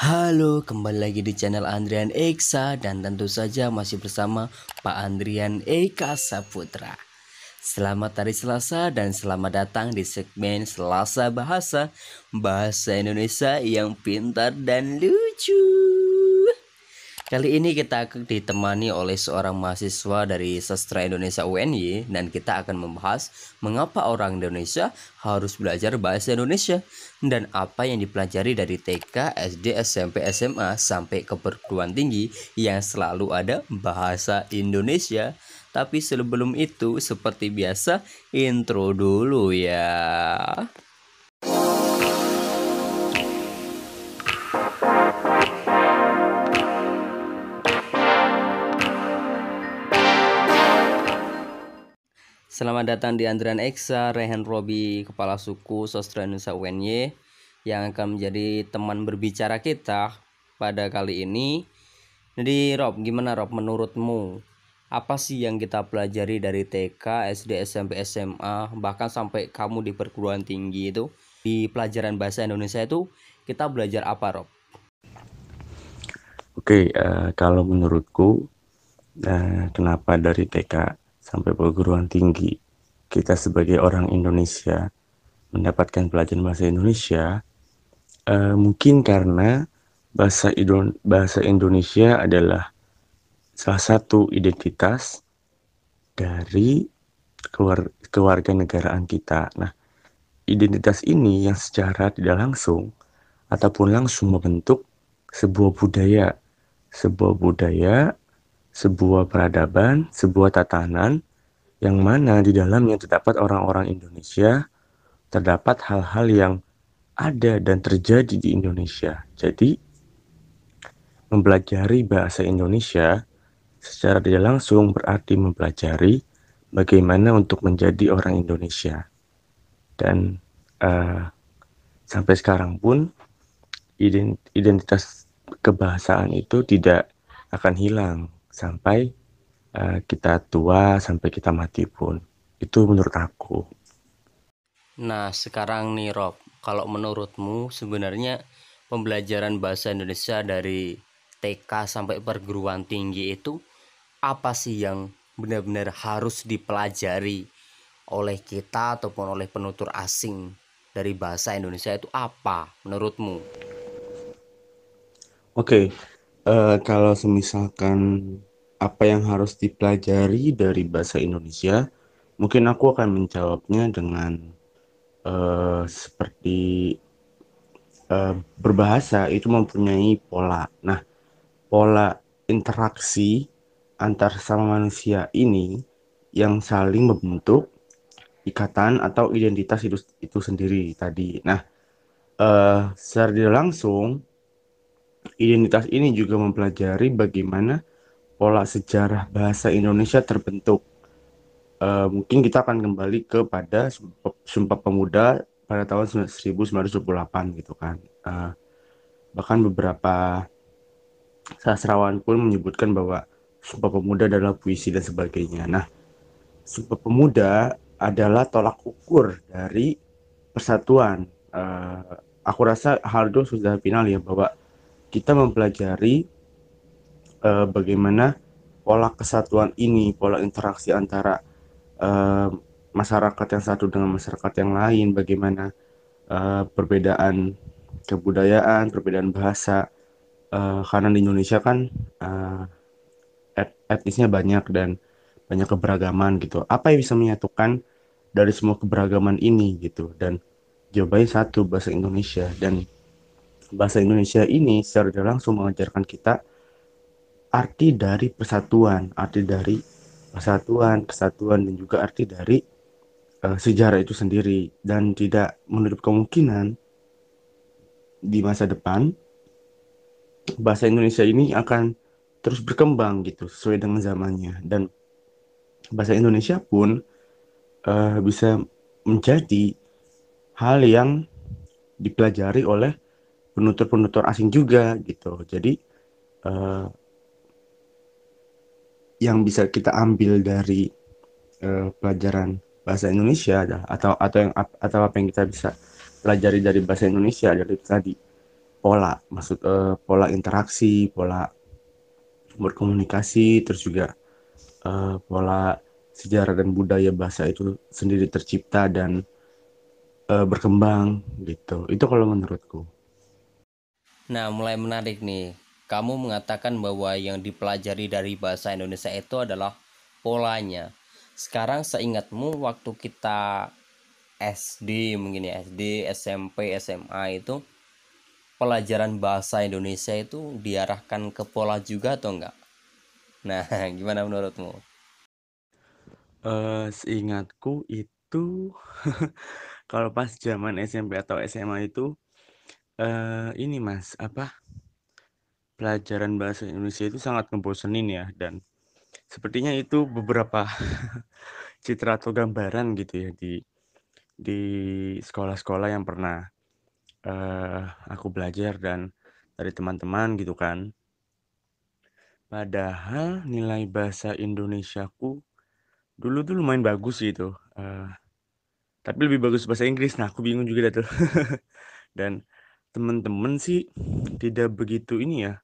Halo, kembali lagi di channel Andrian Eksa dan tentu saja masih bersama Pak Andrian Eka Saputra. Selamat hari Selasa dan selamat datang di segmen Selasa Bahasa, Bahasa Indonesia yang pintar dan lucu. Kali ini kita akan ditemani oleh seorang mahasiswa dari Sastra Indonesia UNY dan kita akan membahas mengapa orang Indonesia harus belajar bahasa Indonesia dan apa yang dipelajari dari TK, SD, SMP, SMA sampai ke perguruan tinggi yang selalu ada bahasa Indonesia. Tapi sebelum itu seperti biasa intro dulu ya. Selamat datang di Andrian Eksa, Rehan Robi, Kepala Suku Sastra Indonesia UNY yang akan menjadi teman berbicara kita pada kali ini. Jadi Rob, gimana Rob menurutmu? Apa sih yang kita pelajari dari TK, SD, SMP, SMA, bahkan sampai kamu di perguruan tinggi itu? Di pelajaran bahasa Indonesia itu kita belajar apa Rob? Oke, kalau menurutku, kenapa dari TK sampai perguruan tinggi kita sebagai orang Indonesia mendapatkan pelajaran bahasa Indonesia, mungkin karena bahasa Indonesia adalah salah satu identitas dari kewarganegaraan kita. Nah, identitas ini yang secara tidak langsung ataupun langsung membentuk sebuah budaya, sebuah budaya sebuah peradaban, sebuah tatanan yang mana di dalamnya terdapat orang-orang Indonesia, terdapat hal-hal yang ada dan terjadi di Indonesia. Jadi, mempelajari bahasa Indonesia secara tidak langsung berarti mempelajari bagaimana untuk menjadi orang Indonesia. Dan uh, sampai sekarang pun identitas kebahasaan itu tidak akan hilang sampai kita tua, sampai kita mati pun. Itu menurut aku. Nah, sekarang nih Rob, kalau menurutmu sebenarnya pembelajaran bahasa Indonesia dari TK sampai perguruan tinggi itu apa sih yang benar-benar harus dipelajari oleh kita ataupun oleh penutur asing dari bahasa Indonesia itu apa menurutmu? Oke, kalau semisalkan apa yang harus dipelajari dari bahasa Indonesia, mungkin aku akan menjawabnya dengan seperti berbahasa itu mempunyai pola. Nah, pola interaksi antar sesama manusia ini yang saling membentuk ikatan atau identitas itu sendiri tadi. Nah, secara tidak langsung identitas ini juga mempelajari bagaimana pola sejarah bahasa Indonesia terbentuk. Mungkin kita akan kembali kepada Sumpah Pemuda pada tahun 1928 gitu kan. Bahkan beberapa sastrawan pun menyebutkan bahwa Sumpah Pemuda adalah puisi dan sebagainya. Nah, Sumpah Pemuda adalah tolak ukur dari persatuan. Aku rasa hal itu sudah final ya bahwa kita mempelajari bagaimana pola kesatuan ini, pola interaksi antara eh, masyarakat yang satu dengan masyarakat yang lain, bagaimana perbedaan kebudayaan, perbedaan bahasa, karena di Indonesia kan eh, etnisnya banyak dan banyak keberagaman gitu. Apa yang bisa menyatukan dari semua keberagaman ini gitu? Dan jawabannya satu, bahasa Indonesia. Dan bahasa Indonesia ini secara tidak langsung mengajarkan kita arti dari persatuan, kesatuan, dan juga arti dari sejarah itu sendiri. Dan tidak menutup kemungkinan di masa depan bahasa Indonesia ini akan terus berkembang gitu sesuai dengan zamannya. Dan bahasa Indonesia pun bisa menjadi hal yang dipelajari oleh penutur-penutur asing juga gitu. Jadi eh, yang bisa kita ambil dari pelajaran bahasa Indonesia adalah atau apa yang kita bisa pelajari dari bahasa Indonesia adalah itu tadi pola interaksi, pola berkomunikasi, terus juga pola sejarah dan budaya bahasa itu sendiri tercipta dan berkembang gitu. Itu kalau menurutku. Nah, mulai menarik nih. Kamu mengatakan bahwa yang dipelajari dari bahasa Indonesia itu adalah polanya. Sekarang seingatmu waktu kita SD mungkin ya, SD, SMP, SMA itu pelajaran bahasa Indonesia itu diarahkan ke pola juga atau enggak? Nah, gimana menurutmu? Seingatku itu kalau pas zaman SMP atau SMA itu ini Mas, apa pelajaran bahasa Indonesia itu sangat ngebosenin ya dan sepertinya itu beberapa citra atau gambaran gitu ya di sekolah-sekolah yang pernah aku belajar dan dari teman-teman gitu kan. Padahal nilai bahasa Indonesiaku dulu tuh lumayan bagus gitu. Tapi lebih bagus bahasa Inggris. Nah, aku bingung juga dah tuh. Dan temen-temen sih tidak begitu ini ya,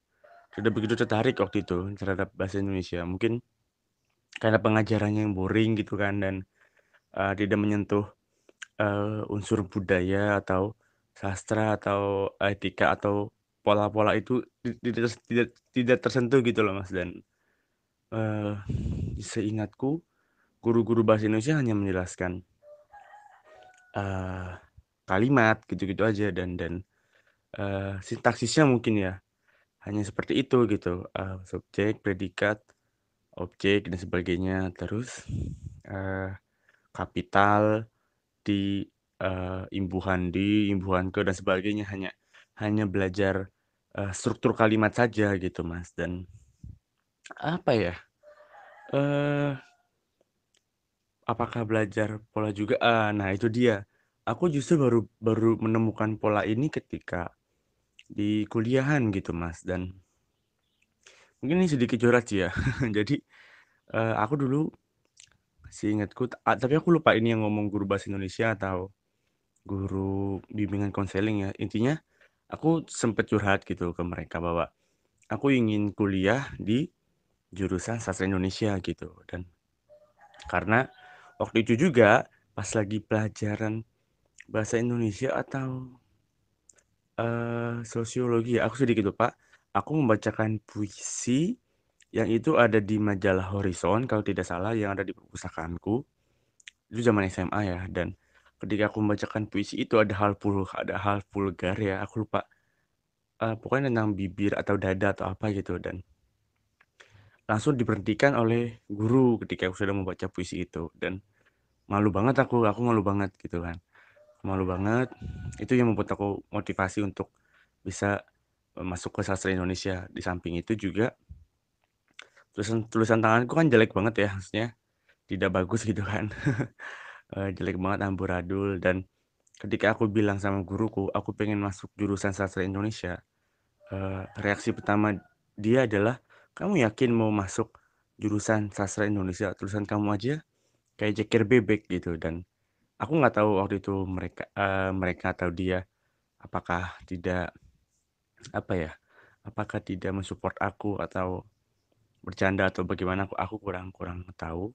tidak begitu tertarik waktu itu terhadap bahasa Indonesia. Mungkin karena pengajarannya yang boring gitu kan dan tidak menyentuh unsur budaya atau sastra atau etika atau pola-pola itu tidak tersentuh gitu loh Mas dan eh, seingatku guru-guru bahasa Indonesia hanya menjelaskan eh, kalimat gitu-gitu aja dan sintaksisnya mungkin ya hanya seperti itu gitu, subjek, predikat, objek dan sebagainya. Terus kapital di imbuhan ke dan sebagainya hanya hanya belajar struktur kalimat saja gitu Mas dan apa ya? eh Apakah belajar pola juga? Nah itu dia. Aku justru baru baru menemukan pola ini ketika di kuliahan gitu Mas dan mungkin ini sedikit curhat sih ya. Jadi aku dulu seingatku, tapi aku lupa ini yang ngomong guru bahasa Indonesia atau guru bimbingan konseling ya. Intinya aku sempet curhat gitu ke mereka bahwa aku ingin kuliah di jurusan sastra Indonesia gitu dan karena waktu itu juga pas lagi pelajaran bahasa Indonesia atau sosiologi ya, aku sedikit lupa. Aku membacakan puisi yang itu ada di majalah Horizon kalau tidak salah yang ada di perpustakaanku. Itu zaman SMA ya dan ketika aku membacakan puisi itu ada hal vulgar ya, aku lupa. Pokoknya tentang bibir atau dada atau apa gitu dan langsung diberhentikan oleh guru ketika aku sudah membaca puisi itu dan malu banget aku malu banget gitu kan. Malu banget. Itu yang membuat aku motivasi untuk bisa masuk ke sastra Indonesia. Di samping itu juga tulisan tulisan tanganku kan jelek banget ya, maksudnya tidak bagus gitu kan. Jelek banget amburadul dan ketika aku bilang sama guruku, aku pengen masuk jurusan sastra Indonesia, reaksi pertama dia adalah, "Kamu yakin mau masuk jurusan sastra Indonesia? Tulisan kamu aja kayak ceker bebek," gitu dan aku nggak tahu waktu itu mereka atau dia apakah tidak apa ya, apakah tidak mensupport aku atau bercanda atau bagaimana aku kurang kurang tahu.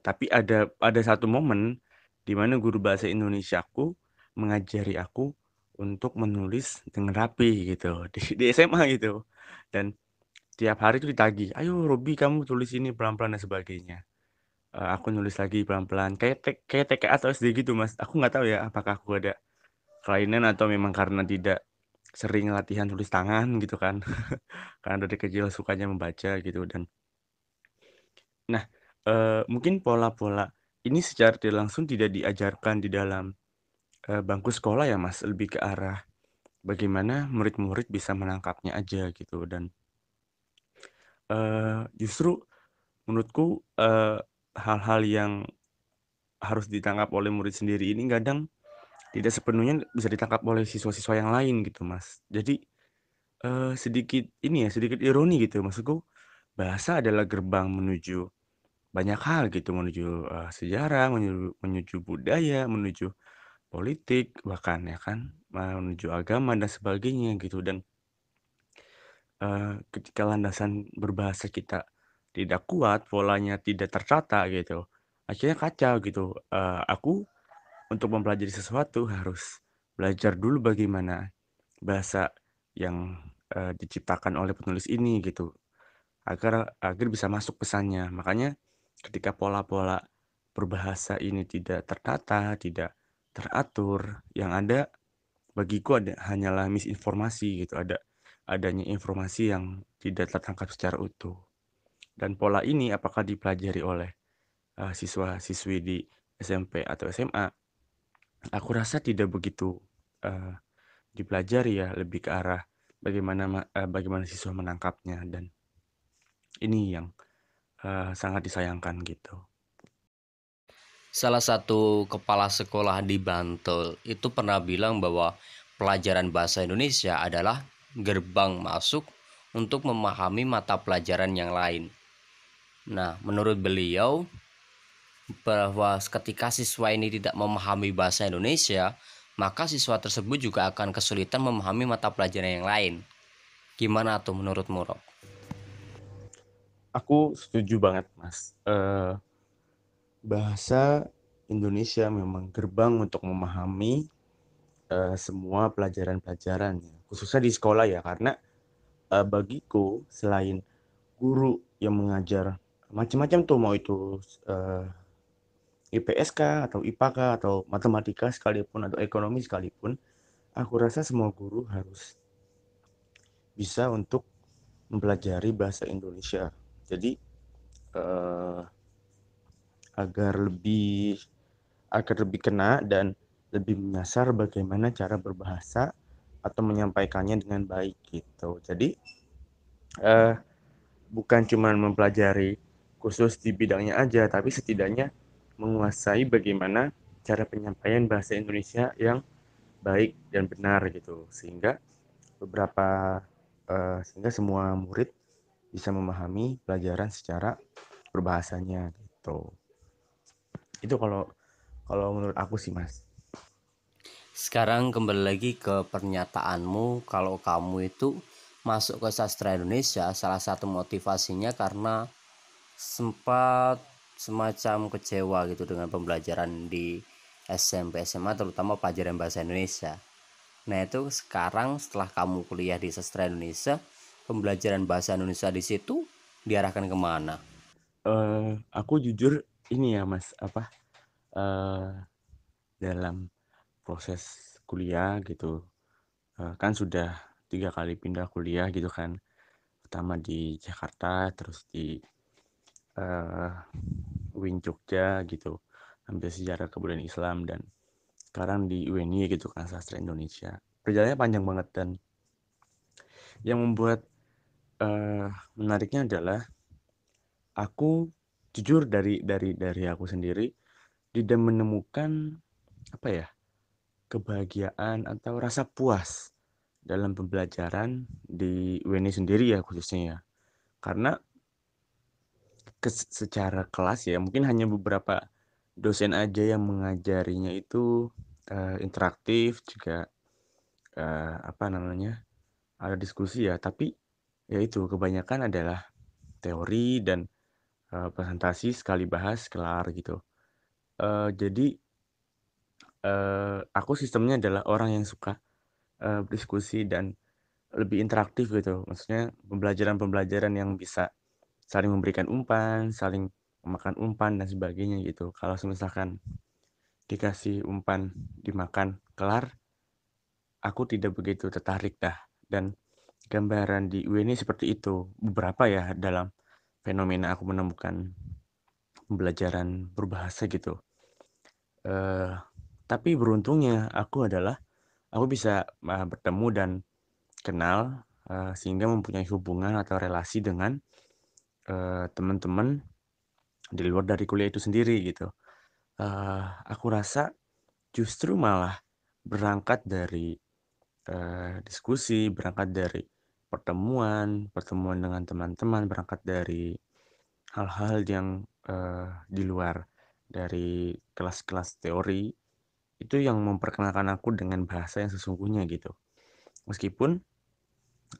Tapi ada satu momen di mana guru bahasa Indonesiaku mengajari aku untuk menulis dengan rapi gitu di SMA gitu. Dan tiap hari itu ditagih, "Ayo Robi kamu tulis ini pelan-pelan dan sebagainya." Aku nulis lagi pelan-pelan kayak TK atau SD gitu Mas. Aku nggak tahu ya apakah aku ada kelainan atau memang karena tidak sering latihan tulis tangan gitu kan. Karena dari kecil sukanya membaca gitu dan nah, mungkin pola-pola ini secara tidak langsung tidak diajarkan di dalam, bangku sekolah ya, Mas, lebih ke arah bagaimana murid-murid bisa menangkapnya aja gitu dan, justru menurutku, hal-hal yang harus ditangkap oleh murid sendiri ini kadang tidak sepenuhnya bisa ditangkap oleh siswa-siswa yang lain gitu, Mas. Jadi, sedikit ini ya, sedikit ironi gitu, maksudku bahasa adalah gerbang menuju banyak hal gitu, menuju, sejarah, menuju menuju budaya, menuju politik bahkan ya kan. menuju agama dan sebagainya gitu. Dan ketika landasan berbahasa kita tidak kuat, polanya tidak tertata gitu, akhirnya kacau gitu. Aku untuk mempelajari sesuatu harus belajar dulu bagaimana bahasa yang diciptakan oleh penulis ini gitu, agar agar bisa masuk pesannya. Makanya ketika pola-pola berbahasa ini tidak tertata, tidak teratur, yang ada bagiku hanyalah misinformasi gitu, adanya informasi yang tidak tertangkap secara utuh. Dan pola ini apakah dipelajari oleh siswa-siswi di SMP atau SMA? Aku rasa tidak begitu eh, dipelajari ya, lebih ke arah bagaimana siswa menangkapnya, dan ini yang sangat disayangkan gitu. Salah satu kepala sekolah di Bantul itu pernah bilang bahwa pelajaran bahasa Indonesia adalah gerbang masuk untuk memahami mata pelajaran yang lain. Nah, menurut beliau bahwa ketika siswa ini tidak memahami bahasa Indonesia, maka siswa tersebut juga akan kesulitan memahami mata pelajaran yang lain. Gimana tuh menurutmu, Rob? Aku setuju banget, Mas. Bahasa Indonesia memang gerbang untuk memahami semua pelajaran-pelajarannya, khususnya di sekolah ya, karena bagiku selain guru yang mengajar macam-macam tuh, mau itu eh, IPS kah, atau IPA kah, atau matematika sekalipun, atau ekonomi sekalipun, aku rasa semua guru harus bisa untuk mempelajari bahasa Indonesia. Jadi eh, agar lebih agar lebih kena dan lebih menyasar bagaimana cara berbahasa atau menyampaikannya dengan baik gitu. Jadi eh, bukan cuma mempelajari khusus di bidangnya aja, tapi setidaknya menguasai bagaimana cara penyampaian bahasa Indonesia yang baik dan benar gitu, sehingga sehingga semua murid bisa memahami pelajaran secara berbahasanya gitu. Itu kalau kalau menurut aku sih, Mas. Sekarang kembali lagi ke pernyataanmu kalau kamu itu masuk ke sastra Indonesia salah satu motivasinya karena sempat semacam kecewa gitu dengan pembelajaran di SMP SMA terutama pelajaran bahasa Indonesia. Nah itu sekarang setelah kamu kuliah di sastra Indonesia, pembelajaran bahasa Indonesia di situ diarahkan kemana? Aku jujur ini ya, Mas, apa eh, dalam proses kuliah gitu, kan sudah 3 kali pindah kuliah gitu kan. Pertama di Jakarta, terus di eh, UIN Jogja gitu, ambil sejarah kebudayaan Islam, dan sekarang di UNY gitu kan, sastra Indonesia. Perjalanannya panjang banget, dan yang membuat eh, menariknya adalah aku jujur dari aku sendiri tidak menemukan apa ya, kebahagiaan atau rasa puas dalam pembelajaran di UNY sendiri ya, khususnya ya. Karena secara kelas ya mungkin hanya beberapa dosen aja yang mengajarinya itu interaktif juga, apa namanya, ada diskusi ya, tapi ya itu kebanyakan adalah teori dan presentasi, sekali bahas kelar gitu. Jadi aku sistemnya adalah orang yang suka berdiskusi dan lebih interaktif gitu. Maksudnya pembelajaran-pembelajaran yang bisa saling memberikan umpan, saling memakan umpan dan sebagainya gitu. Kalau misalkan dikasih umpan dimakan kelar, aku tidak begitu tertarik dah. Dan gambaran di UNY seperti itu. Beberapa ya dalam fenomena aku menemukan pembelajaran berbahasa gitu. Eh, tapi beruntungnya aku bisa bertemu dan kenal, sehingga mempunyai hubungan atau relasi dengan teman-teman di luar dari kuliah itu sendiri gitu. Aku rasa justru malah berangkat dari diskusi, berangkat dari pertemuan, pertemuan dengan teman-teman, berangkat dari hal-hal yang di luar dari kelas-kelas teori, itu yang memperkenalkan aku dengan bahasa yang sesungguhnya gitu. Meskipun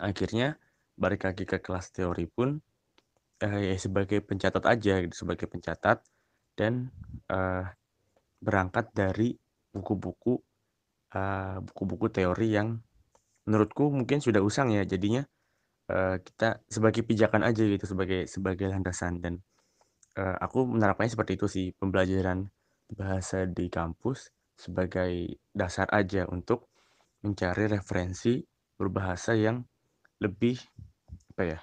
akhirnya balik lagi ke kelas teori pun ya sebagai pencatat aja gitu, sebagai pencatat dan eh, berangkat dari buku-buku buku-buku teori yang menurutku mungkin sudah usang ya, jadinya kita sebagai pijakan aja gitu, sebagai sebagai landasan. Dan aku menerapkannya seperti itu sih, pembelajaran bahasa di kampus sebagai dasar aja untuk mencari referensi berbahasa yang lebih apa ya,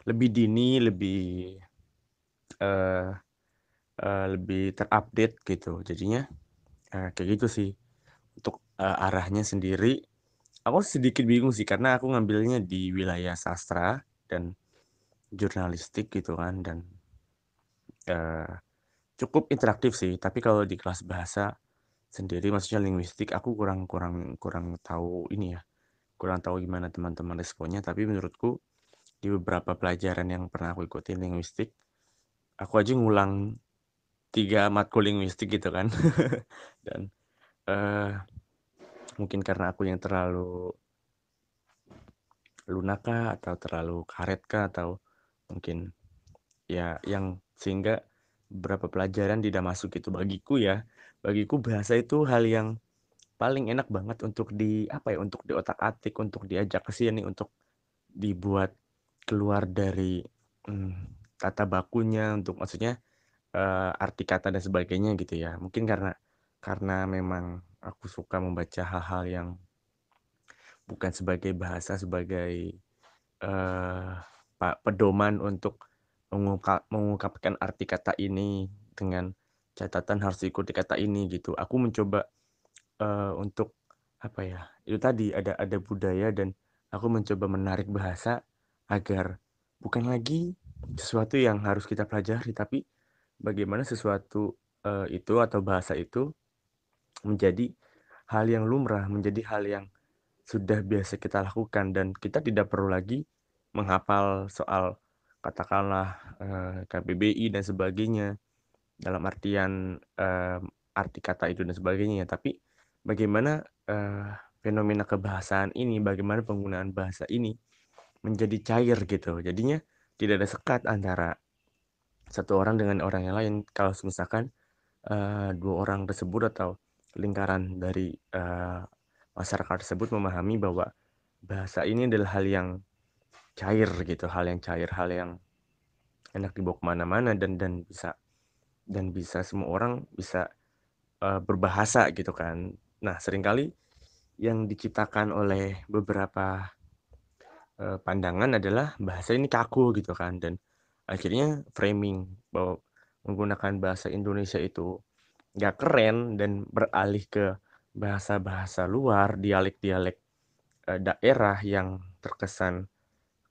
lebih dini, eh, lebih terupdate gitu. Jadinya kayak gitu sih untuk arahnya sendiri. Aku sedikit bingung sih karena aku ngambilnya di wilayah sastra dan jurnalistik gitu kan, dan eh, cukup interaktif sih. Tapi kalau di kelas bahasa sendiri, maksudnya linguistik, aku kurang kurang kurang tahu ini ya, kurang tahu gimana teman-teman responnya. Tapi menurutku di beberapa pelajaran yang pernah aku ikuti linguistik, aku aja ngulang 3 matkul linguistik gitu kan. Dan eh, mungkin karena aku yang terlalu lunak kah, atau terlalu karet kah, atau mungkin ya yang sehingga beberapa pelajaran tidak masuk itu bagiku ya. Bagiku bahasa itu hal yang paling enak banget untuk di apa ya, untuk diotak-atik, untuk diajak ke sini, untuk dibuat keluar dari hmm, tata bakunya, untuk maksudnya arti kata dan sebagainya gitu ya. Mungkin karena memang aku suka membaca hal-hal yang bukan sebagai bahasa, sebagai eh, pedoman untuk mengungkapkan arti kata ini dengan catatan harus ikuti kata ini gitu. Aku mencoba untuk apa ya? Itu tadi ada budaya, dan aku mencoba menarik bahasa agar bukan lagi sesuatu yang harus kita pelajari, tapi bagaimana sesuatu itu atau bahasa itu menjadi hal yang lumrah, menjadi hal yang sudah biasa kita lakukan, dan kita tidak perlu lagi menghafal soal katakanlah KBBI dan sebagainya dalam artian arti kata itu dan sebagainya, tapi bagaimana eh, fenomena kebahasaan ini, bagaimana penggunaan bahasa ini menjadi cair gitu. Jadinya tidak ada sekat antara satu orang dengan orang yang lain. Kalau misalkan dua orang tersebut atau lingkaran dari masyarakat tersebut memahami bahwa bahasa ini adalah hal yang cair gitu, hal yang cair, hal yang enak dibawa kemana-mana, dan bisa semua orang bisa berbahasa gitu kan. Nah, seringkali yang diciptakan oleh beberapa pandangan adalah bahasa ini kaku gitu kan, dan akhirnya framing bahwa menggunakan bahasa Indonesia itu nggak keren, dan beralih ke bahasa-bahasa luar, dialek-dialek daerah yang terkesan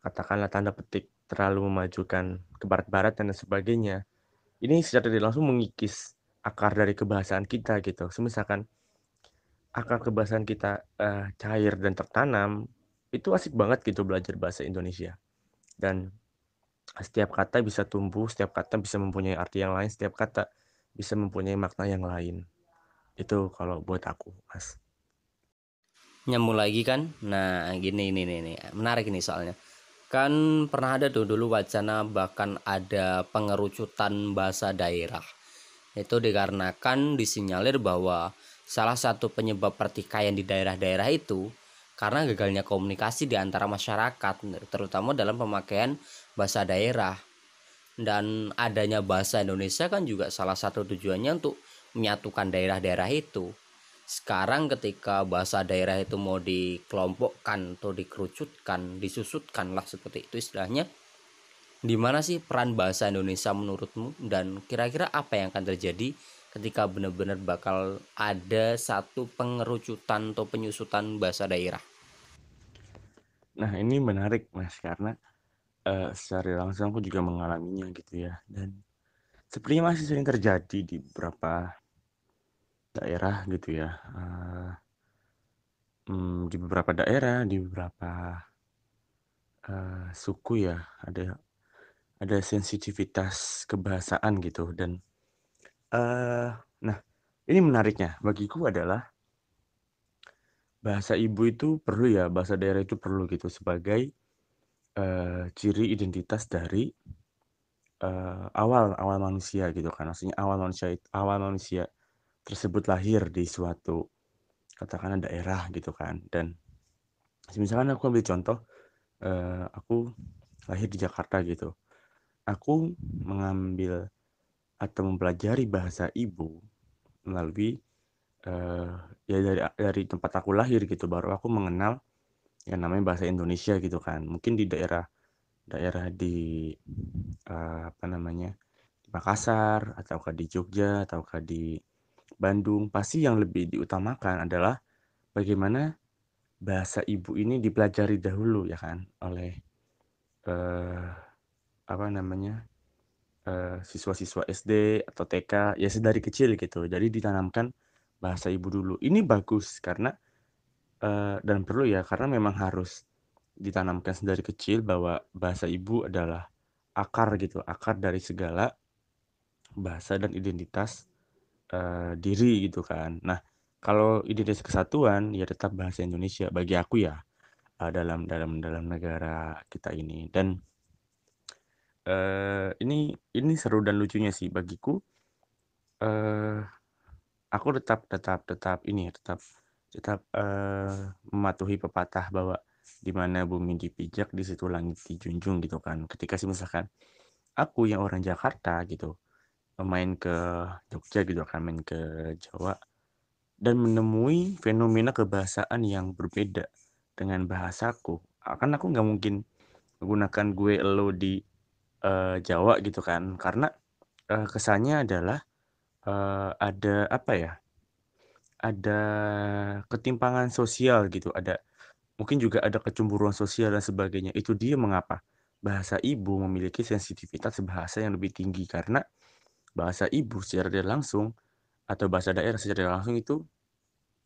katakanlah tanda petik terlalu memajukan ke barat-barat dan sebagainya. Ini secara tidak langsung mengikis akar dari kebahasaan kita gitu. Misalkan akar kebahasaan kita cair dan tertanam, itu asik banget gitu belajar bahasa Indonesia. Dan setiap kata bisa tumbuh, setiap kata bisa mempunyai arti yang lain, setiap kata bisa mempunyai makna yang lain. Itu kalau buat aku, Mas. Nyambung lagi kan, nah gini ini menarik ini soalnya kan pernah ada tuh dulu wacana bahkan ada pengerucutan bahasa daerah. Itu dikarenakan disinyalir bahwa salah satu penyebab pertikaian di daerah-daerah itu karena gagalnya komunikasi di antara masyarakat, terutama dalam pemakaian bahasa daerah. Dan adanya bahasa Indonesia kan juga salah satu tujuannya untuk menyatukan daerah-daerah itu. Sekarang ketika bahasa daerah itu mau dikelompokkan atau dikerucutkan, disusutkan lah seperti itu istilahnya, di mana sih peran bahasa Indonesia menurutmu, dan kira-kira apa yang akan terjadi ketika benar-benar bakal ada satu pengerucutan atau penyusutan bahasa daerah? Nah, ini menarik, Mas, karena secara langsung aku juga mengalaminya gitu ya. Dan sepertinya masih sering terjadi di beberapa daerah gitu ya. Di beberapa daerah, di beberapa suku ya, ada sensitivitas kebahasaan gitu. Dan nah, ini menariknya bagiku adalah bahasa ibu itu perlu ya, bahasa daerah itu perlu gitu sebagai ciri identitas dari awal awal manusia gitu kan. Maksudnya awal manusia tersebut lahir di suatu katakanlah daerah gitu kan. Dan misalkan aku ambil contoh, aku lahir di Jakarta gitu. Aku mengambil atau mempelajari bahasa ibu melalui eh, ya dari tempat aku lahir gitu, baru aku mengenal yang namanya bahasa Indonesia gitu kan. Mungkin di daerah daerah di apa namanya, di Makassar ataukah di Jogja ataukah di Bandung, pasti yang lebih diutamakan adalah bagaimana bahasa ibu ini dipelajari dahulu ya kan oleh eh, apa namanya, siswa-siswa SD atau TK ya sedari kecil gitu. Jadi ditanamkan bahasa ibu dulu. Ini bagus karena dan perlu ya karena memang harus ditanamkan sedari kecil bahwa bahasa ibu adalah akar gitu, akar dari segala bahasa dan identitas diri gitu kan. Nah, kalau identitas kesatuan ya tetap bahasa Indonesia bagi aku ya, dalam dalam dalam negara kita ini. Dan ini seru dan lucunya sih bagiku. eh aku tetap tetap tetap ini ya, tetap tetap mematuhi pepatah bahwa di mana bumi dipijak di situ langit dijunjung gitu kan. Ketika sih misalkan aku yang orang Jakarta gitu main ke Jogja gitu kan, main ke Jawa dan menemui fenomena kebahasaan yang berbeda dengan bahasaku, akan aku nggak mungkin menggunakan gue elo di Jawa gitu kan, karena kesannya adalah ada apa ya, ada ketimpangan sosial gitu, ada mungkin juga ada kecemburuan sosial dan sebagainya. Itu dia mengapa bahasa ibu memiliki sensitivitas bahasa yang lebih tinggi, karena bahasa ibu secara tidak langsung atau bahasa daerah secara tidak langsung itu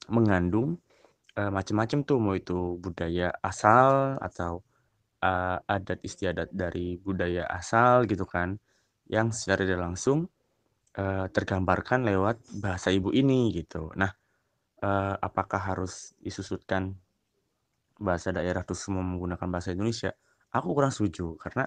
mengandung macam-macam tuh, mau itu budaya asal atau adat istiadat dari budaya asal gitu kan, yang secara tidak langsung tergambarkan lewat bahasa ibu ini gitu. Nah, apakah harus disusutkan bahasa daerah terus semua menggunakan bahasa Indonesia? Aku kurang setuju karena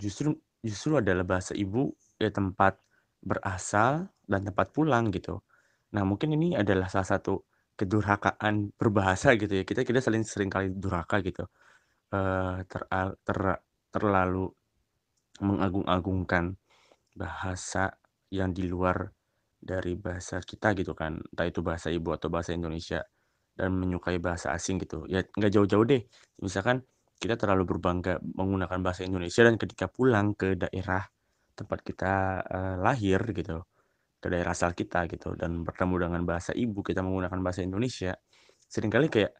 justru justru adalah bahasa ibu ya tempat berasal dan tempat pulang gitu. Nah, mungkin ini adalah salah satu kedurhakaan berbahasa gitu ya. Kita kita sering kali durhaka gitu. Terlalu mengagung-agungkan bahasa yang di luar dari bahasa kita gitu kan. Entah itu bahasa ibu atau bahasa Indonesia, dan menyukai bahasa asing gitu. Ya nggak jauh-jauh deh. Misalkan kita terlalu berbangga menggunakan bahasa Indonesia dan ketika pulang ke daerah tempat kita lahir gitu, ke daerah asal kita gitu, dan bertemu dengan bahasa ibu kita menggunakan bahasa Indonesia, seringkali kayak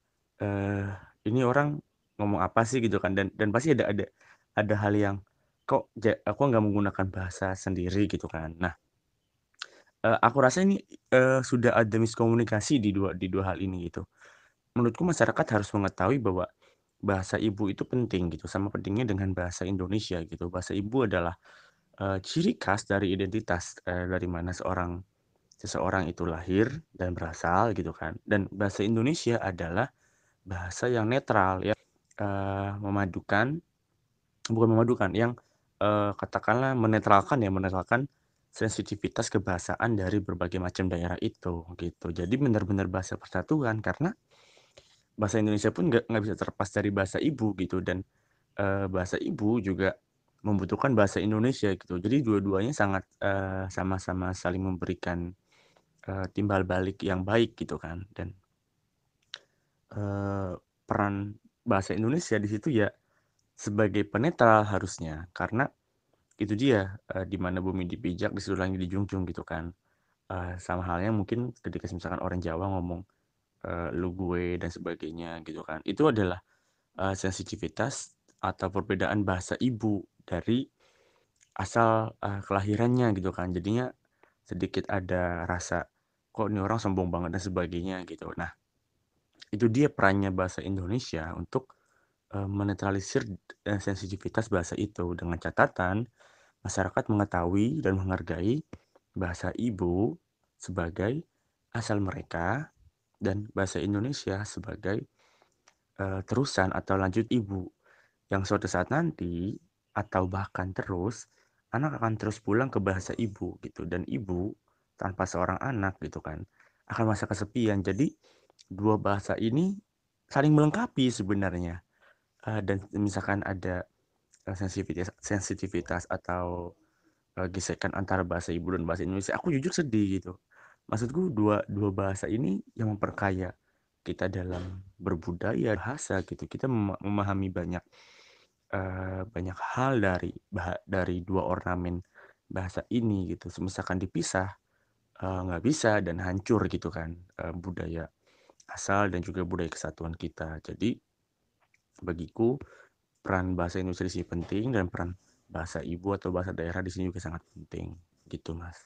eh ini orang ngomong apa sih gitu kan, dan pasti ada hal yang kok aku nggak menggunakan bahasa sendiri gitu kan. Nah, aku rasa ini sudah ada miskomunikasi di dua hal ini gitu. Menurutku masyarakat harus mengetahui bahwa bahasa ibu itu penting gitu, sama pentingnya dengan bahasa Indonesia gitu. Bahasa ibu adalah ciri khas dari identitas dari mana seseorang itu lahir dan berasal gitu kan. Dan bahasa Indonesia adalah bahasa yang netral ya, memadukan, bukan memadukan, yang katakanlah menetralkan sensitivitas kebahasaan dari berbagai macam daerah itu gitu. Jadi benar-benar bahasa persatuan karena bahasa Indonesia pun nggak bisa terlepas dari bahasa ibu gitu, dan bahasa ibu juga membutuhkan bahasa Indonesia gitu. Jadi dua-duanya sangat sama-sama saling memberikan timbal balik yang baik gitu kan. Dan eh, peran bahasa Indonesia di situ ya sebagai penetral harusnya, karena itu dia di mana bumi dipijak di situ langit dijunjung gitu kan. Sama halnya mungkin ketika misalkan orang Jawa ngomong lu gue dan sebagainya gitu kan, itu adalah sensitivitas atau perbedaan bahasa ibu dari asal kelahirannya gitu kan. Jadinya sedikit ada rasa kok ini orang sombong banget dan sebagainya gitu. Nah, itu dia perannya bahasa Indonesia untuk menetralisir sensitivitas bahasa itu, dengan catatan masyarakat mengetahui dan menghargai bahasa ibu sebagai asal mereka dan bahasa Indonesia sebagai terusan atau lanjut ibu, yang suatu saat nanti atau bahkan terus anak akan terus pulang ke bahasa ibu gitu, dan ibu tanpa seorang anak gitu kan akan masa kesepian. Jadi dua bahasa ini saling melengkapi sebenarnya. Dan misalkan ada sensitivitas sensitivitas atau gesekan antara bahasa ibu dan bahasa Indonesia, aku jujur sedih gitu. Maksudku dua dua bahasa ini yang memperkaya kita dalam berbudaya, bahasa gitu. Kita memahami banyak hal dari dua ornamen bahasa ini gitu. Misalkan dipisah, nggak bisa dan hancur gitu kan, budaya asal dan juga budaya kesatuan kita. Jadi bagiku peran bahasa Indonesia di sini penting, dan peran bahasa ibu atau bahasa daerah di sini juga sangat penting gitu Mas.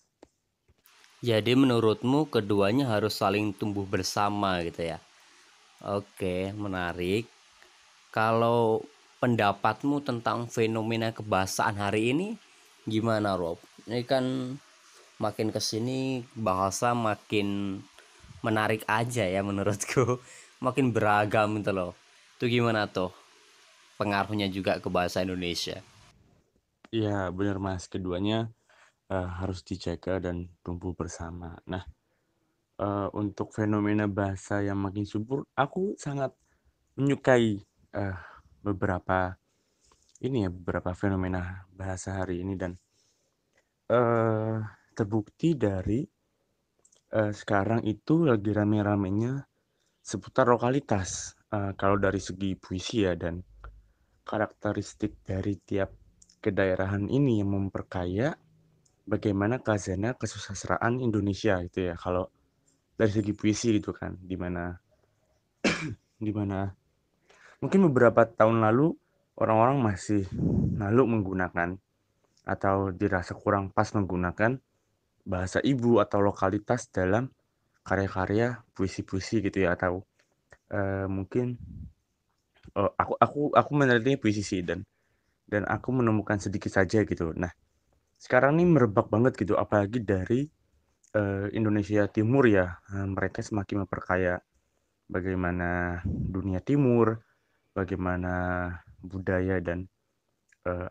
Jadi menurutmu keduanya harus saling tumbuh bersama gitu ya? Oke, menarik. Kalau pendapatmu tentang fenomena kebahasaan hari ini gimana, Rob? Ini kan makin kesini bahasa makin menarik aja ya menurutku. Makin beragam gitu loh. Itu gimana tuh pengaruhnya juga ke bahasa Indonesia? Iya benar Mas, keduanya harus dijaga dan tumbuh bersama. Nah, untuk fenomena bahasa yang makin subur, aku sangat menyukai eh, beberapa beberapa fenomena bahasa hari ini, dan eh terbukti dari sekarang itu lagi rame-ramenya seputar lokalitas. Kalau dari segi puisi ya, dan karakteristik dari tiap kedaerahan ini yang memperkaya bagaimana khazanah kesusastraan Indonesia itu ya. Kalau dari segi puisi gitu kan, dimana mungkin beberapa tahun lalu orang-orang masih malu menggunakan atau dirasa kurang pas menggunakan bahasa ibu atau lokalitas dalam karya-karya puisi-puisi gitu ya, atau mungkin aku meneliti puisi sih, dan aku menemukan sedikit saja gitu. Nah, sekarang ini merebak banget gitu, apalagi dari Indonesia Timur ya. Mereka semakin memperkaya bagaimana dunia timur, bagaimana budaya dan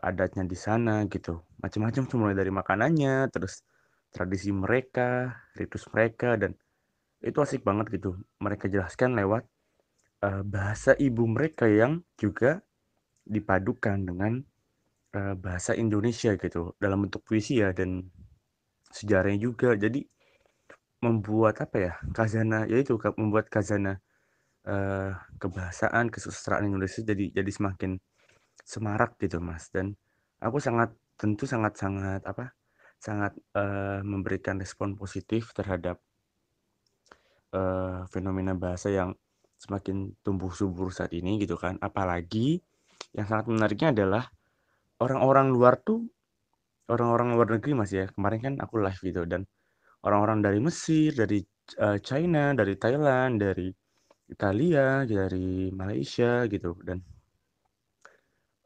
adatnya di sana gitu. Macam-macam tuh, mulai dari makanannya, terus tradisi mereka, ritus mereka, dan itu asik banget gitu. Mereka jelaskan lewat bahasa ibu mereka yang juga dipadukan dengan bahasa Indonesia gitu dalam bentuk puisi ya, dan sejarahnya juga. Jadi membuat apa ya, khazanah yaitu membuat khazanah eh, kebahasaan kesusastraan Indonesia jadi semakin semarak gitu Mas. Dan aku sangat apa, sangat memberikan respon positif terhadap fenomena bahasa yang semakin tumbuh subur saat ini gitu kan. Apalagi yang sangat menariknya adalah orang-orang luar tuh, orang-orang luar negeri Mas ya. Kemarin kan aku live gitu, dan orang-orang dari Mesir, dari China, dari Thailand, dari Italia, dari Malaysia gitu, dan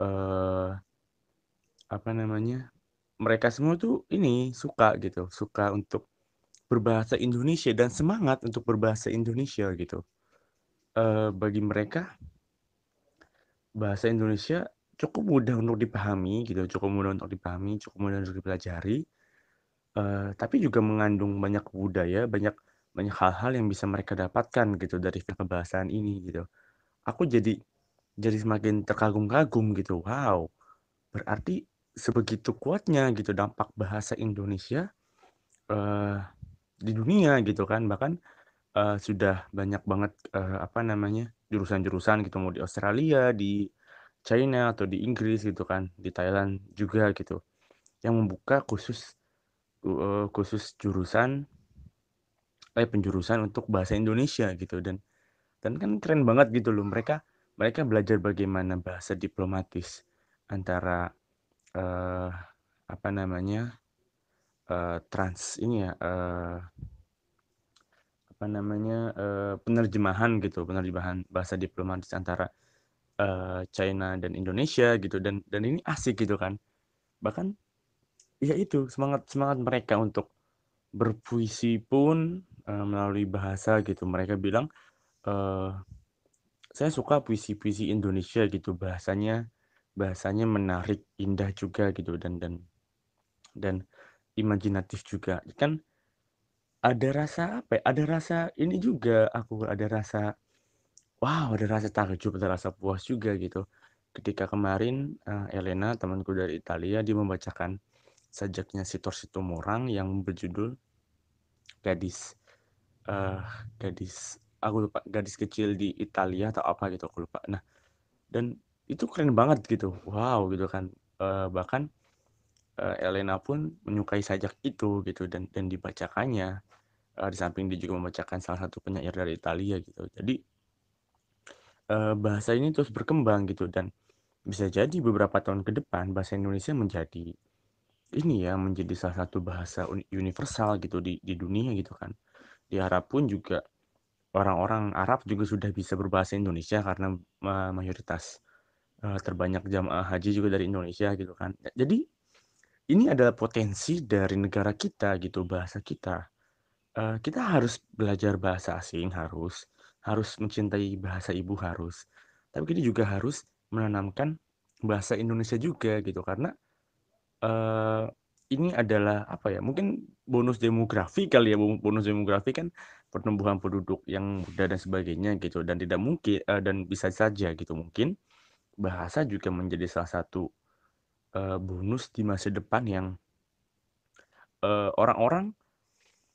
eh apa namanya, mereka semua tuh ini suka gitu, suka untuk berbahasa Indonesia dan semangat untuk berbahasa Indonesia gitu. Bagi mereka bahasa Indonesia cukup mudah untuk dipahami gitu, cukup mudah untuk dipahami, cukup mudah untuk dipelajari, tapi juga mengandung banyak budaya, banyak banyak hal-hal yang bisa mereka dapatkan gitu dari kebahasaan ini gitu. Aku jadi semakin terkagum-kagum gitu. Wow, berarti sebegitu kuatnya gitu dampak bahasa Indonesia eh, di dunia gitu kan. Bahkan sudah banyak banget apa namanya, jurusan-jurusan gitu, mau di Australia, di China atau di Inggris gitu kan, di Thailand juga gitu, yang membuka khusus jurusan penjurusan untuk bahasa Indonesia gitu. Dan kan keren banget gitu loh, mereka mereka belajar bagaimana bahasa diplomatis antara eh, apa namanya, trans ini ya, apa namanya, penerjemahan gitu, penerjemahan bahasa diplomatis antara China dan Indonesia gitu, dan ini asik gitu kan. Bahkan ya itu semangat semangat mereka untuk berpuisi pun melalui bahasa gitu. Mereka bilang, eee, "Saya suka puisi-puisi Indonesia gitu, bahasanya bahasanya menarik, indah juga gitu dan imajinatif juga." Kan ada rasa apa ya, ada rasa ini juga aku, ada rasa, wow, ada rasa takjub, ada rasa puas juga gitu. Ketika kemarin, Elena temanku dari Italia, dia membacakan sajaknya Sitor Situmorang yang berjudul Gadis, eee, Gadis aku lupa, Gadis Kecil di Italia atau apa gitu, aku lupa. Nah, dan itu keren banget gitu, wow gitu kan, bahkan, Elena pun menyukai sajak itu gitu dan dibacakannya, di samping dia juga membacakan salah satu penyair dari Italia gitu. Jadi, bahasa ini terus berkembang gitu dan bisa jadi beberapa tahun ke depan bahasa Indonesia menjadi ini ya, menjadi salah satu bahasa universal gitu di dunia gitu kan. Di Arab pun juga orang-orang Arab juga sudah bisa berbahasa Indonesia karena mayoritas terbanyak jamaah haji juga dari Indonesia gitu kan. Jadi ini adalah potensi dari negara kita gitu, bahasa kita. Kita harus belajar bahasa asing, harus mencintai bahasa ibu harus. Tapi kita juga harus menanamkan bahasa Indonesia juga gitu karena eh, ini adalah apa ya? Mungkin bonus demografi kali ya, bonus demografi kan pertumbuhan penduduk yang muda dan sebagainya gitu dan tidak mungkin dan bisa saja gitu mungkin bahasa juga menjadi salah satu bonus di masa depan yang orang-orang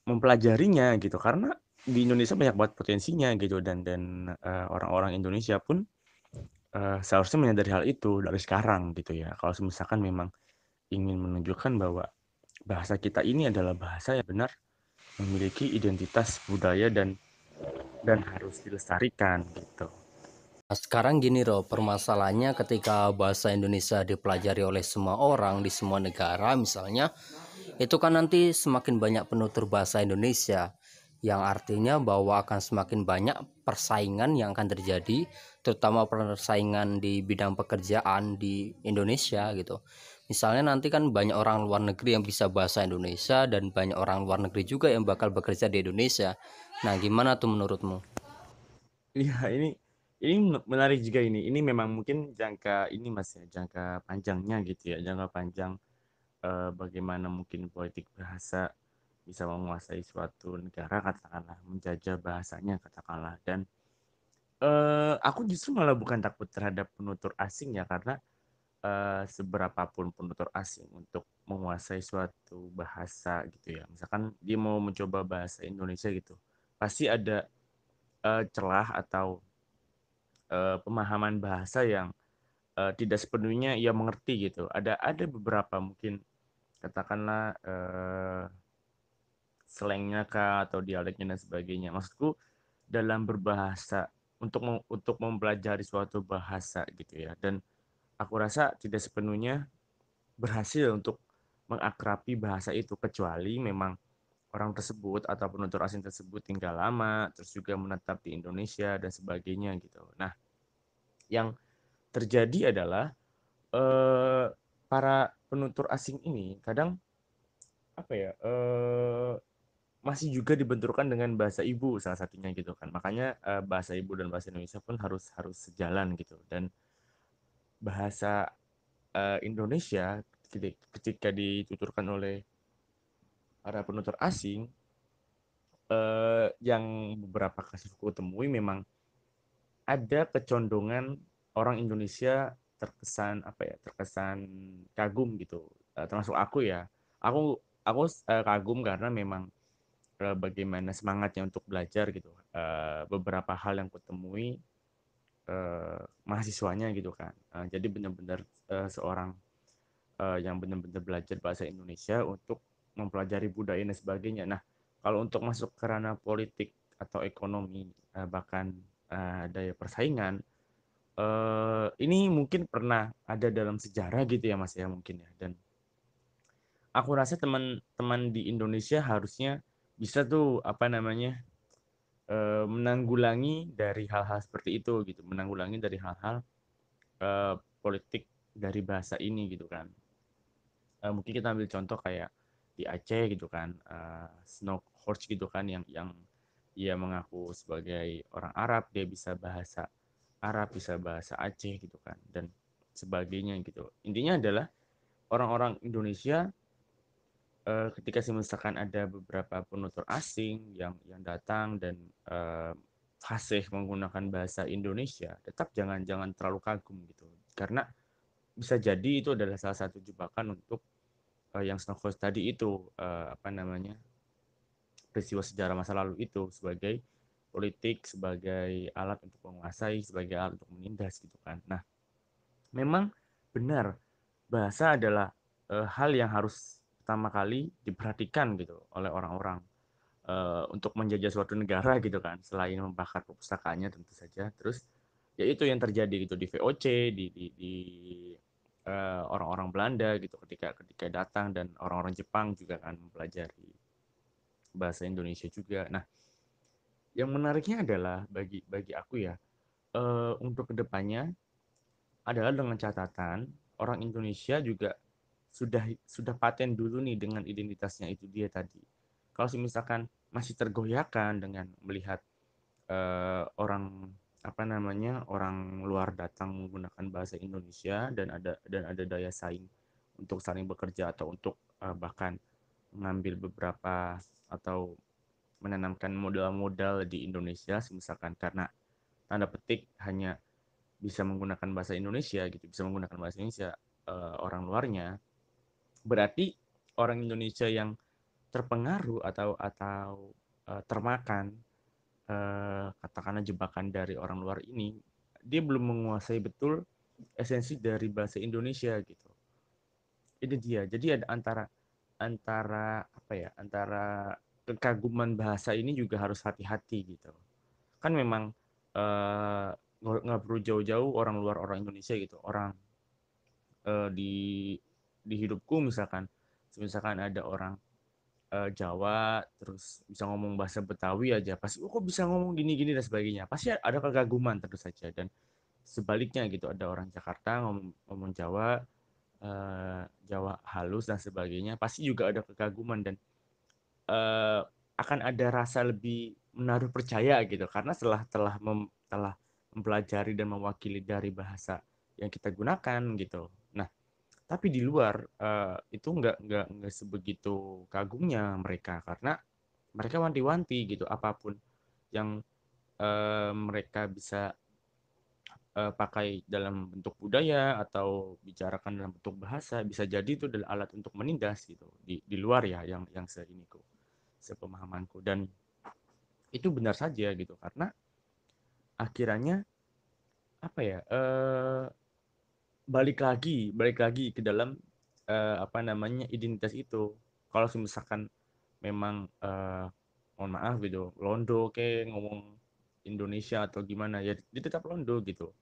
mempelajarinya gitu karena di Indonesia banyak banget potensinya gitu dan orang-orang Indonesia pun seharusnya menyadari hal itu dari sekarang gitu ya. Kalau misalkan memang ingin menunjukkan bahwa bahasa kita ini adalah bahasa yang benar memiliki identitas budaya dan harus dilestarikan gitu. Nah, sekarang gini loh, permasalahannya ketika bahasa Indonesia dipelajari oleh semua orang di semua negara misalnya, itu kan nanti semakin banyak penutur bahasa Indonesia, yang artinya bahwa akan semakin banyak persaingan yang akan terjadi, terutama persaingan di bidang pekerjaan di Indonesia gitu. Misalnya nanti kan banyak orang luar negeri yang bisa bahasa Indonesia dan banyak orang luar negeri juga yang bakal bekerja di Indonesia. Nah, gimana tuh menurutmu? Iya, ini menarik juga ini. Ini memang mungkin jangka ini Mas ya, jangka panjangnya gitu ya, jangka panjang bagaimana mungkin politik bahasa bisa menguasai suatu negara katakanlah, menjajah bahasanya katakanlah dan aku justru malah bukan takut terhadap penutur asing ya karena seberapapun penutur asing untuk menguasai suatu bahasa gitu ya. Misalkan dia mau mencoba bahasa Indonesia gitu, pasti ada celah atau pemahaman bahasa yang tidak sepenuhnya ia mengerti gitu. Ada beberapa mungkin katakanlah slangnya kah atau dialeknya dan sebagainya. Maksudku dalam berbahasa untuk mempelajari suatu bahasa gitu ya. Dan aku rasa tidak sepenuhnya berhasil untuk mengakrabi bahasa itu kecuali memang orang tersebut atau penutur asing tersebut tinggal lama, terus juga menetap di Indonesia dan sebagainya gitu. Nah, yang terjadi adalah eh, para penutur asing ini kadang apa ya masih juga dibenturkan dengan bahasa ibu salah satunya gitu kan. Makanya bahasa ibu dan bahasa Indonesia pun harus harus sejalan gitu. Dan bahasa Indonesia ketika dituturkan oleh para penutur asing yang beberapa kasus aku temui memang ada kecondongan orang Indonesia terkesan apa ya terkesan kagum gitu. Termasuk aku ya aku kagum karena memang bagaimana semangatnya untuk belajar gitu. Beberapa hal yang kutemui mahasiswanya gitu kan. Jadi benar-benar seorang yang benar-benar belajar bahasa Indonesia untuk mempelajari budaya dan sebagainya. Nah, kalau untuk masuk ke ranah politik atau ekonomi bahkan daya persaingan, ini mungkin pernah ada dalam sejarah gitu ya Mas ya mungkin ya. Dan aku rasa teman-teman di Indonesia harusnya bisa tuh apa namanya menanggulangi dari hal-hal seperti itu gitu, menanggulangi dari hal-hal politik dari bahasa ini gitu kan. Mungkin kita ambil contoh kayak di Aceh gitu kan, host gitu kan, yang ia mengaku sebagai orang Arab, dia bisa bahasa Arab, bisa bahasa Aceh gitu kan, dan sebagainya gitu. Intinya adalah orang-orang Indonesia, ketika misalkan ada beberapa penutur asing yang datang dan fasih menggunakan bahasa Indonesia, tetap jangan terlalu kagum gitu, karena bisa jadi itu adalah salah satu jebakan untuk yang Snowcross tadi itu, apa namanya, peristiwa sejarah masa lalu itu sebagai politik, sebagai alat untuk menguasai, sebagai alat untuk menindas gitu kan. Nah, memang benar bahasa adalah hal yang harus pertama kali diperhatikan gitu oleh orang-orang untuk menjajah suatu negara gitu kan, selain membakar perpustakaannya tentu saja. Terus ya itu yang terjadi gitu di VOC, orang-orang Belanda gitu, ketika ketika datang, dan orang-orang Jepang juga kan mempelajari bahasa Indonesia juga. Nah, yang menariknya adalah bagi bagi aku ya, untuk kedepannya adalah dengan catatan orang Indonesia juga sudah paten dulu nih dengan identitasnya itu dia tadi. Kalau misalkan masih tergoyahkan dengan melihat orang, apa namanya, orang luar datang menggunakan bahasa Indonesia, dan ada daya saing untuk saling bekerja, atau untuk bahkan mengambil beberapa, atau menanamkan modal-modal di Indonesia, misalkan karena tanda petik hanya bisa menggunakan bahasa Indonesia gitu, bisa menggunakan bahasa Indonesia, orang luarnya, berarti orang Indonesia yang terpengaruh atau termakan, katakanlah jebakan dari orang luar ini, dia belum menguasai betul esensi dari bahasa Indonesia gitu. Itu dia. Jadi ada antara antara apa ya? Antara kekaguman bahasa ini juga harus hati-hati gitu. Kan memang eh, nggak perlu jauh-jauh orang luar orang Indonesia gitu. Orang di hidupku misalkan ada orang Jawa terus bisa ngomong bahasa Betawi aja, pasti kok bisa ngomong gini-gini dan sebagainya, pasti ada kekaguman tentu saja. Dan sebaliknya gitu, ada orang Jakarta ngomong Jawa, Jawa halus dan sebagainya, pasti juga ada kekaguman, dan eh, akan ada rasa lebih menaruh percaya gitu, karena telah mempelajari dan mewakili dari bahasa yang kita gunakan gitu. Nah, tapi di luar itu nggak sebegitu kagumnya mereka, karena mereka wanti-wanti gitu, apapun yang mereka bisa pakai dalam bentuk budaya atau bicarakan dalam bentuk bahasa, bisa jadi itu adalah alat untuk menindas gitu, di luar ya, yang sepemahamanku. Dan itu benar saja gitu, karena akhirnya apa ya, balik lagi ke dalam apa namanya, identitas itu. Kalau misalkan memang mohon maaf gitu, londo kayak ngomong Indonesia atau gimana ya, dia tetap londo gitu.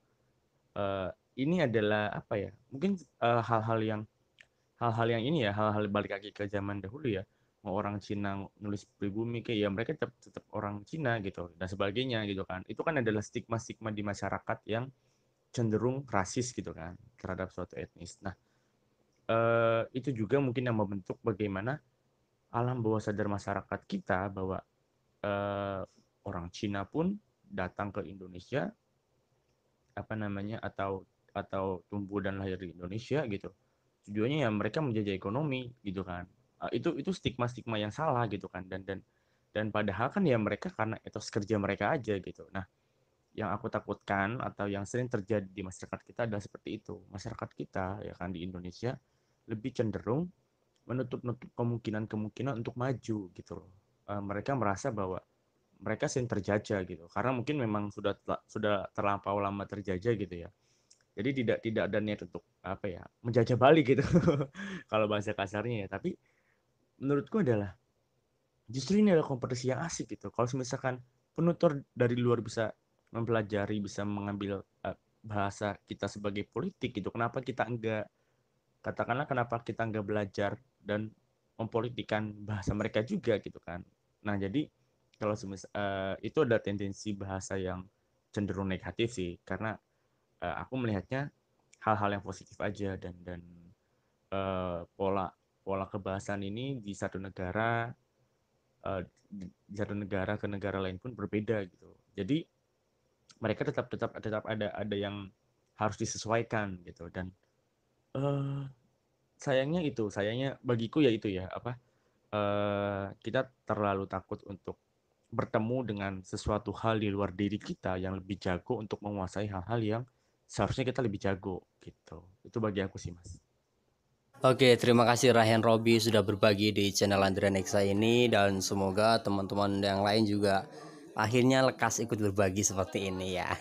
Eh, ini adalah apa ya, mungkin hal-hal yang ini ya, hal-hal balik lagi ke zaman dahulu ya, mau orang Cina nulis pribumi kayak ya, mereka tetap orang Cina gitu dan sebagainya gitu kan. Itu kan adalah stigma-stigma di masyarakat yang cenderung rasis gitu kan terhadap suatu etnis. Nah, itu juga mungkin yang membentuk bagaimana alam bawah sadar masyarakat kita, bahwa eh, orang Cina pun datang ke Indonesia, apa namanya, atau tumbuh dan lahir di Indonesia gitu, tujuannya ya mereka menjajah ekonomi gitu kan. Itu stigma-stigma yang salah gitu kan, dan padahal kan ya mereka karena etos kerja mereka aja gitu. Nah, yang aku takutkan atau yang sering terjadi di masyarakat kita adalah seperti itu. Masyarakat kita ya kan di Indonesia lebih cenderung menutup-nutup kemungkinan-kemungkinan untuk maju gitu loh. Mereka merasa bahwa mereka sering terjajah gitu, karena mungkin memang sudah terlampau lama terjajah gitu ya. Jadi tidak tidak ada niat untuk apa ya, menjajah balik gitu kalau bahasa kasarnya ya. Tapi menurutku adalah justru ini adalah kompetisi yang asik gitu. Kalau misalkan penutur dari luar bisa mempelajari, bisa mengambil bahasa kita sebagai politik gitu, kenapa kita enggak, katakanlah kenapa kita enggak belajar dan mempolitikan bahasa mereka juga gitu kan. Nah, jadi kalau itu ada tendensi bahasa yang cenderung negatif sih, karena aku melihatnya hal-hal yang positif aja, dan pola pola kebahasan ini di satu negara di satu negara ke negara lain pun berbeda gitu. Jadi mereka tetap ada yang harus disesuaikan gitu. Dan sayangnya bagiku ya itu ya apa, kita terlalu takut untuk bertemu dengan sesuatu hal di luar diri kita yang lebih jago untuk menguasai hal-hal yang seharusnya kita lebih jago gitu. Itu bagi aku sih, Mas. Oke, terima kasih Ryan Robi sudah berbagi di channel Andrian Eksa ini, dan semoga teman-teman yang lain juga akhirnya lekas ikut berbagi seperti ini ya.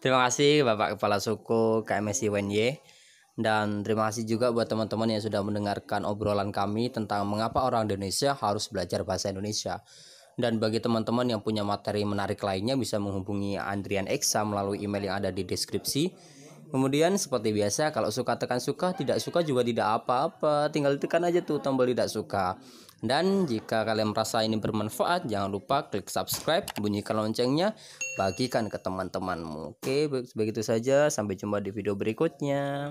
Terima kasih Bapak Kepala Suku KMSI UNY, dan terima kasih juga buat teman-teman yang sudah mendengarkan obrolan kami tentang mengapa orang Indonesia harus belajar bahasa Indonesia. Dan bagi teman-teman yang punya materi menarik lainnya bisa menghubungi Andrian Eksa melalui email yang ada di deskripsi. Kemudian seperti biasa, kalau suka tekan suka, tidak suka juga tidak apa-apa, tinggal tekan aja tuh tombol tidak suka. Dan jika kalian merasa ini bermanfaat, jangan lupa klik subscribe, bunyikan loncengnya, bagikan ke teman-temanmu. Oke, begitu saja, sampai jumpa di video berikutnya.